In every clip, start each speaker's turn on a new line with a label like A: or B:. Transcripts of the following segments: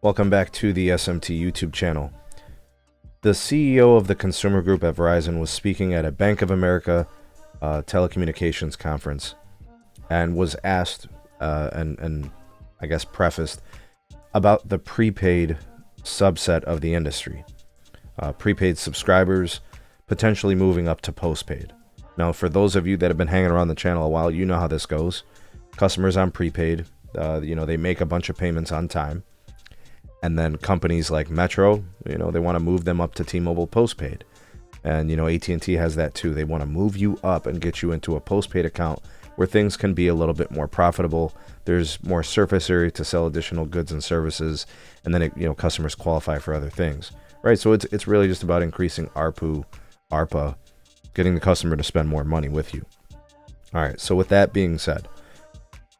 A: Welcome back to the SMT YouTube channel. The CEO of the consumer group at Verizon was speaking at a Bank of America telecommunications conference and was asked and I guess prefaced about the prepaid subset of the industry. Prepaid subscribers potentially moving up to postpaid. Now, for those of you that have been hanging around the channel a while, you know how this goes. Customers on prepaid, they make a bunch of payments on time. And then companies like Metro, they want to move them up to T-Mobile postpaid. And, AT&T has that too. They want to move you up and get you into a postpaid account where things can be a little bit more profitable. There's more surface area to sell additional goods and services. And then, customers qualify for other things, right? So it's really just about increasing ARPA, getting the customer to spend more money with you. All right. So with that being said,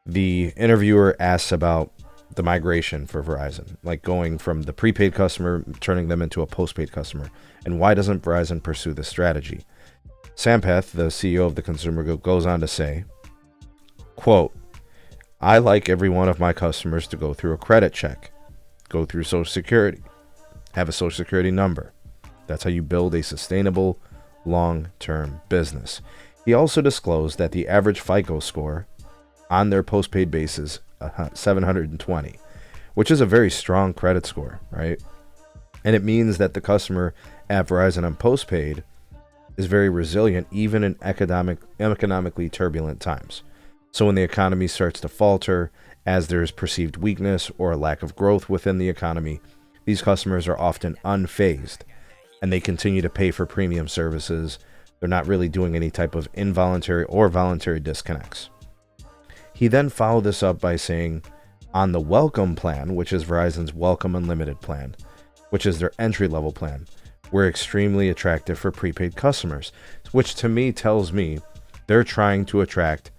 A: the interviewer asks about the migration for Verizon, like going from the prepaid customer, turning them into a postpaid customer. And why doesn't Verizon pursue this strategy? Sampath, the CEO of the consumer group, goes on to say, quote, "I like every one of my customers to go through a credit check, go through Social Security, have a Social Security number. That's how you build a sustainable, long-term business." He also disclosed that the average FICO score on their postpaid base is 720, which is a very strong credit score, right? And it means that the customer at Verizon on postpaid is very resilient, even in economically turbulent times. So when the economy starts to falter, as there's perceived weakness or a lack of growth within the economy, these customers are often unfazed, and they continue to pay for premium services. They're not really doing any type of involuntary or voluntary disconnects. He then followed this up by saying, on the Welcome plan, which is Verizon's Welcome Unlimited plan, which is their entry-level plan, we're extremely attractive for prepaid customers, which to me tells me they're trying to attract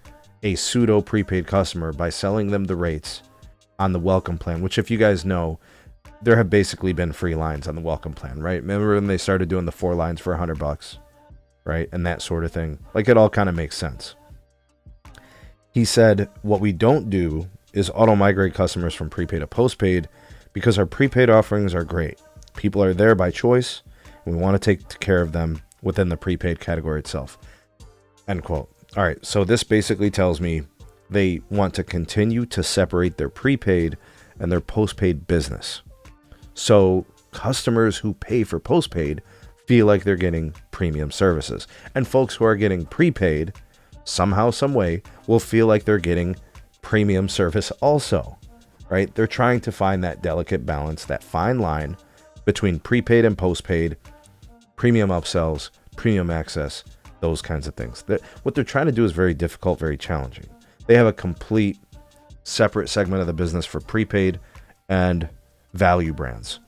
A: a pseudo prepaid customer by selling them the rates on the Welcome plan, which, if you guys know, there have basically been free lines on the Welcome plan, right? Remember when they started doing the 4 lines for $100, right? And that sort of thing. Like, it all kind of makes sense. He said, what we don't do is auto-migrate customers from prepaid to postpaid because our prepaid offerings are great. People are there by choice, and we want to take care of them within the prepaid category itself. End quote. All right, so this basically tells me they want to continue to separate their prepaid and their postpaid business. So customers who pay for postpaid feel like they're getting premium services. And folks who are getting prepaid somehow, some way, will feel like they're getting premium service also, right? They're trying to find that delicate balance, that fine line between prepaid and postpaid, premium upsells, premium access, those kinds of things. What they're trying to do is very difficult, very challenging. They have a complete separate segment of the business for prepaid and value brands.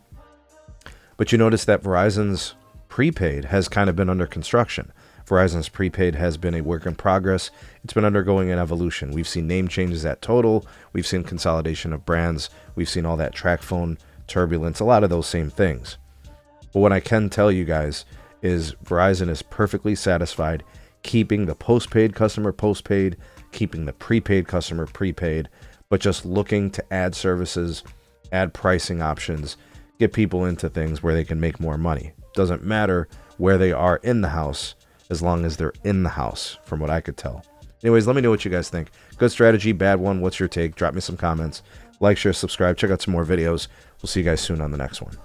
A: But you notice that Verizon's prepaid has kind of been under construction. Verizon's prepaid has been a work in progress. It's been undergoing an evolution. We've seen name changes at Total. We've seen consolidation of brands. We've seen all that track phone turbulence, a lot of those same things. But what I can tell you guys is Verizon is perfectly satisfied keeping the postpaid customer postpaid, keeping the prepaid customer prepaid, but just looking to add services, add pricing options, get people into things where they can make more money. Doesn't matter where they are in the house, as long as they're in the house, from what I could tell. Anyways, let me know what you guys think. Good strategy, bad one, what's your take? Drop me some comments. Like, share, subscribe, check out some more videos. We'll see you guys soon on the next one.